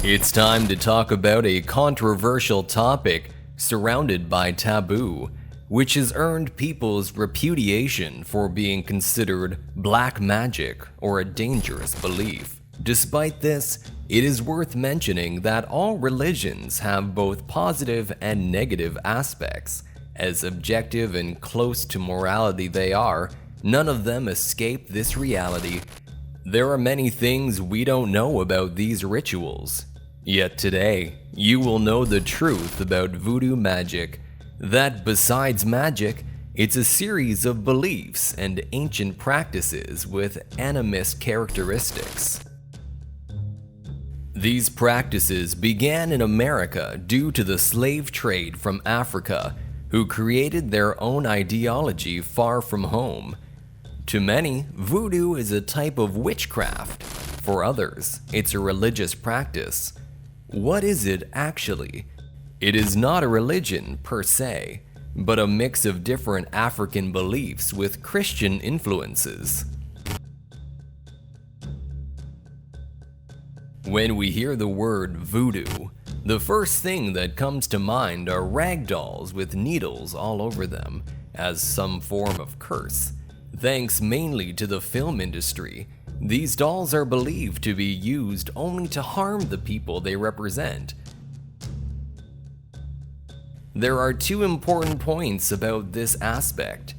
It's time to talk about a controversial topic surrounded by taboo, which has earned people's repudiation for being considered black magic or a dangerous belief. Despite this, it is worth mentioning that all religions have both positive and negative aspects. As objective and close to morality they are, none of them escape this reality. There are many things we don't know about these rituals. Yet today, you will know the truth about voodoo magic, that besides magic, it's a series of beliefs and ancient practices with animist characteristics. These practices began in America due to the slave trade from Africa, who created their own ideology far from home. To many, voodoo is a type of witchcraft. For others, it's a religious practice. What is it actually? It is not a religion per se, but a mix of different African beliefs with Christian influences. When we hear the word voodoo, the first thing that comes to mind are rag dolls with needles all over them, as some form of curse. Thanks mainly to the film industry, these dolls are believed to be used only to harm the people they represent. There are two important points about this aspect.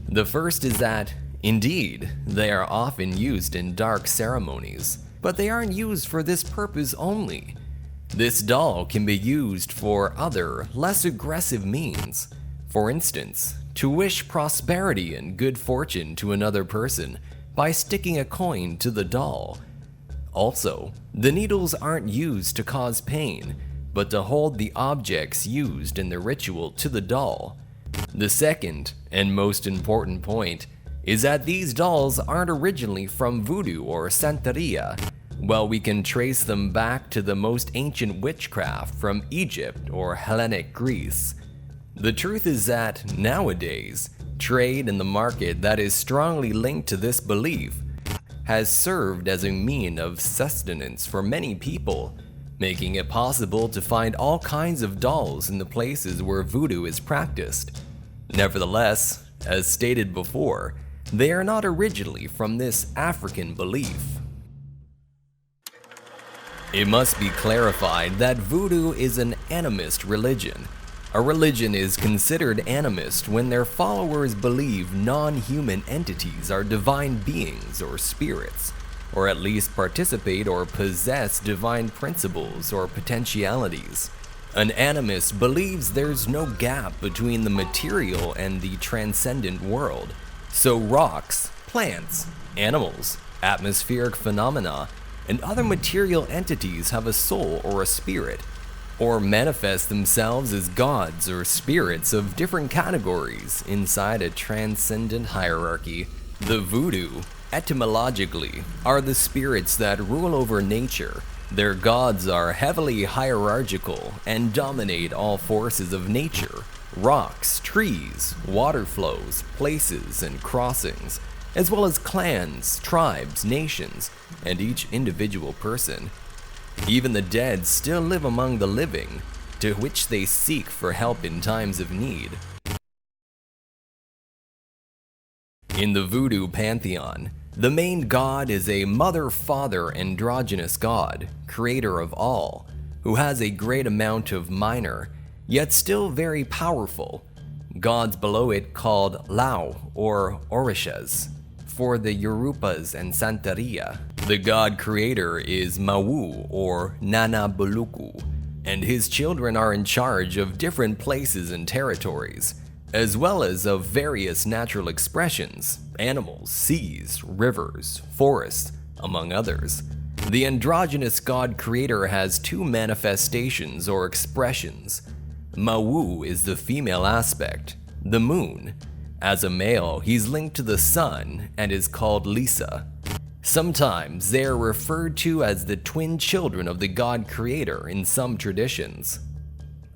The first is that, indeed, they are often used in dark ceremonies, but they aren't used for this purpose only. This doll can be used for other, less aggressive means. For instance, to wish prosperity and good fortune to another person by sticking a coin to the doll. Also, the needles aren't used to cause pain, but to hold the objects used in the ritual to the doll. The second, and most important point, is that these dolls aren't originally from voodoo or Santeria. While we can trace them back to the most ancient witchcraft from Egypt or Hellenic Greece, the truth is that, nowadays, trade in the market that is strongly linked to this belief has served as a means of sustenance for many people, making it possible to find all kinds of dolls in the places where voodoo is practiced. Nevertheless, as stated before, they are not originally from this African belief. It must be clarified that voodoo is an animist religion. A religion is considered animist when their followers believe non-human entities are divine beings or spirits, or at least participate or possess divine principles or potentialities. An animist believes there's no gap between the material and the transcendent world, so rocks, plants, animals, atmospheric phenomena, and other material entities have a soul or a spirit, or manifest themselves as gods or spirits of different categories inside a transcendent hierarchy. The voodoo, etymologically, are the spirits that rule over nature. Their gods are heavily hierarchical and dominate all forces of nature: rocks, trees, water flows, places, and crossings, as well as clans, tribes, nations, and each individual person. Even the dead still live among the living, to which they seek for help in times of need. In the voodoo pantheon, the main god is a mother-father androgynous god, creator of all, who has a great amount of minor, yet still very powerful, gods below it called Lao or Orishas. For the Yorupas and Santeria, the god creator is Mawu or Nana Buluku, and his children are in charge of different places and territories, as well as of various natural expressions, animals, seas, rivers, forests, among others. The androgynous god creator has two manifestations or expressions. Mawu is the female aspect, the moon. As a male, he's linked to the sun and is called Lisa. Sometimes they are referred to as the twin children of the god creator in some traditions.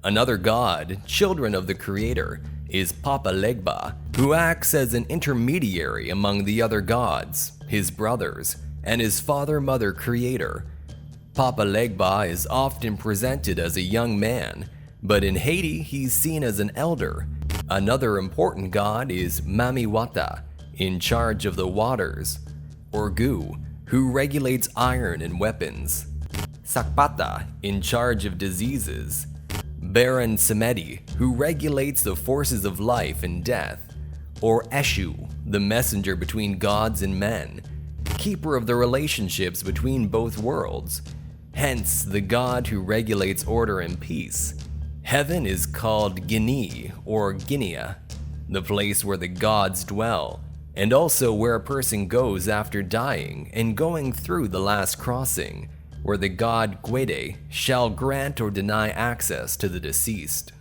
Another god, children of the creator, is Papa Legba, who acts as an intermediary among the other gods, his brothers, and his father-mother creator. Papa Legba is often presented as a young man, but in Haiti he's seen as an elder. Another important god is Mamiwata, in charge of the waters, Orgu, who regulates iron and weapons, Sakpata, in charge of diseases, Baron Semedi, who regulates the forces of life and death, or Eshu, the messenger between gods and men, keeper of the relationships between both worlds, hence the god who regulates order and peace. Heaven is called Guinea or Guinea, the place where the gods dwell, and also where a person goes after dying and going through the last crossing, where the god Gwede shall grant or deny access to the deceased.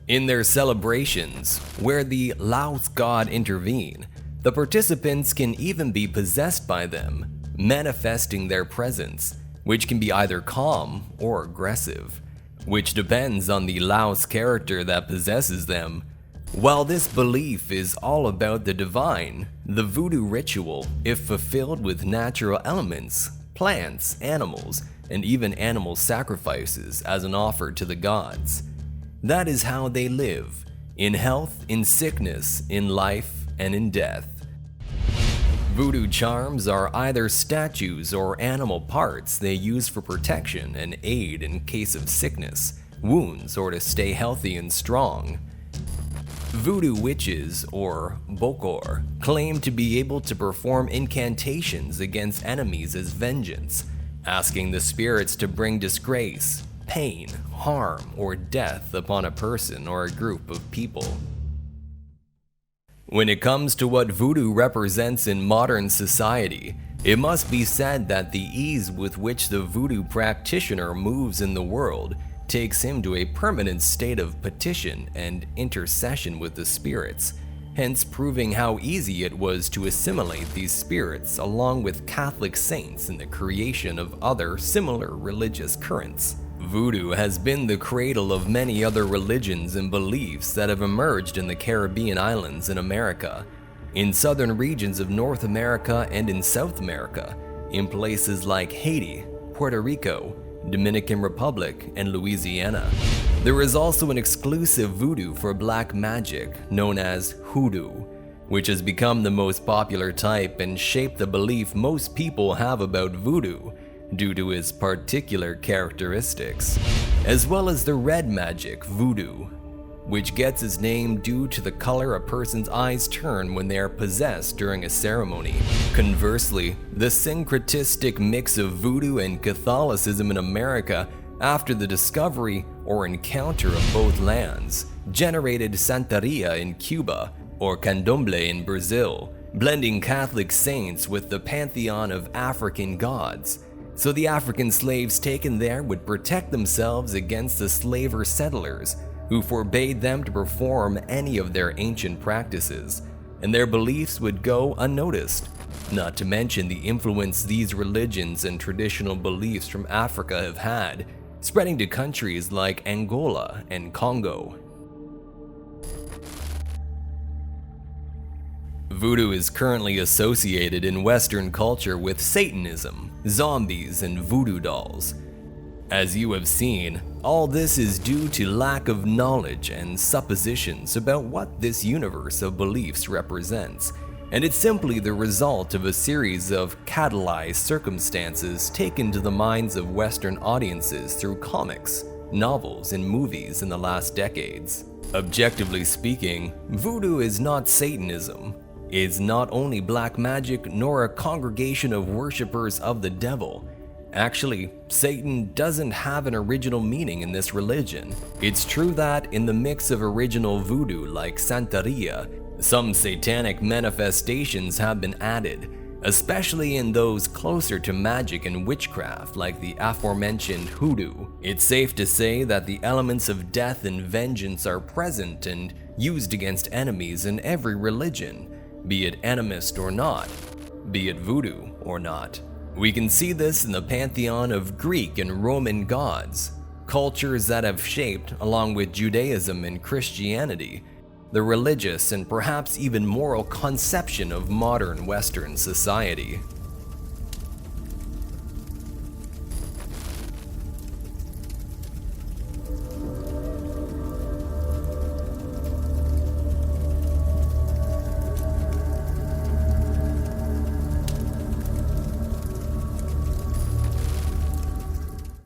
In their celebrations, where the Laos god intervene, the participants can even be possessed by them, manifesting their presence, which can be either calm or aggressive, which depends on the Laos character that possesses them. While this belief is all about the divine, the voodoo ritual, if fulfilled with natural elements, plants, animals, and even animal sacrifices as an offer to the gods. That is how they live, in health, in sickness, in life, and in death. Voodoo charms are either statues or animal parts they use for protection and aid in case of sickness, wounds, or to stay healthy and strong. Voodoo witches, or bokor, claim to be able to perform incantations against enemies as vengeance, asking the spirits to bring disgrace, pain, harm, or death upon a person or a group of people. When it comes to what voodoo represents in modern society, it must be said that the ease with which the voodoo practitioner moves in the world takes him to a permanent state of petition and intercession with the spirits, hence proving how easy it was to assimilate these spirits along with Catholic saints in the creation of other similar religious currents. Voodoo has been the cradle of many other religions and beliefs that have emerged in the Caribbean islands in America, in southern regions of North America and in South America, in places like Haiti, Puerto Rico, Dominican Republic, and Louisiana. There is also an exclusive voodoo for black magic known as hoodoo, which has become the most popular type and shaped the belief most people have about voodoo due to its particular characteristics, as well as the red magic voodoo, which gets its name due to the color a person's eyes turn when they are possessed during a ceremony. Conversely, the syncretistic mix of voodoo and Catholicism in America after the discovery or encounter of both lands generated Santeria in Cuba or Candomblé in Brazil, blending Catholic saints with the pantheon of African gods. So the African slaves taken there would protect themselves against the slaver settlers, who forbade them to perform any of their ancient practices, and their beliefs would go unnoticed, not to mention the influence these religions and traditional beliefs from Africa have had, spreading to countries like Angola and Congo. Voodoo is currently associated in Western culture with Satanism, zombies, and voodoo dolls. As you have seen, all this is due to lack of knowledge and suppositions about what this universe of beliefs represents, and it's simply the result of a series of catalyzed circumstances taken to the minds of Western audiences through comics, novels, and movies in the last decades. Objectively speaking, voodoo is not Satanism. It's not only black magic nor a congregation of worshippers of the devil. Actually, Satan doesn't have an original meaning in this religion. It's true that in the mix of original voodoo like Santeria, some satanic manifestations have been added, especially in those closer to magic and witchcraft like the aforementioned hoodoo. It's safe to say that the elements of death and vengeance are present and used against enemies in every religion, be it animist or not, be it voodoo or not. We can see this in the pantheon of Greek and Roman gods, cultures that have shaped, along with Judaism and Christianity, the religious and perhaps even moral conception of modern Western society.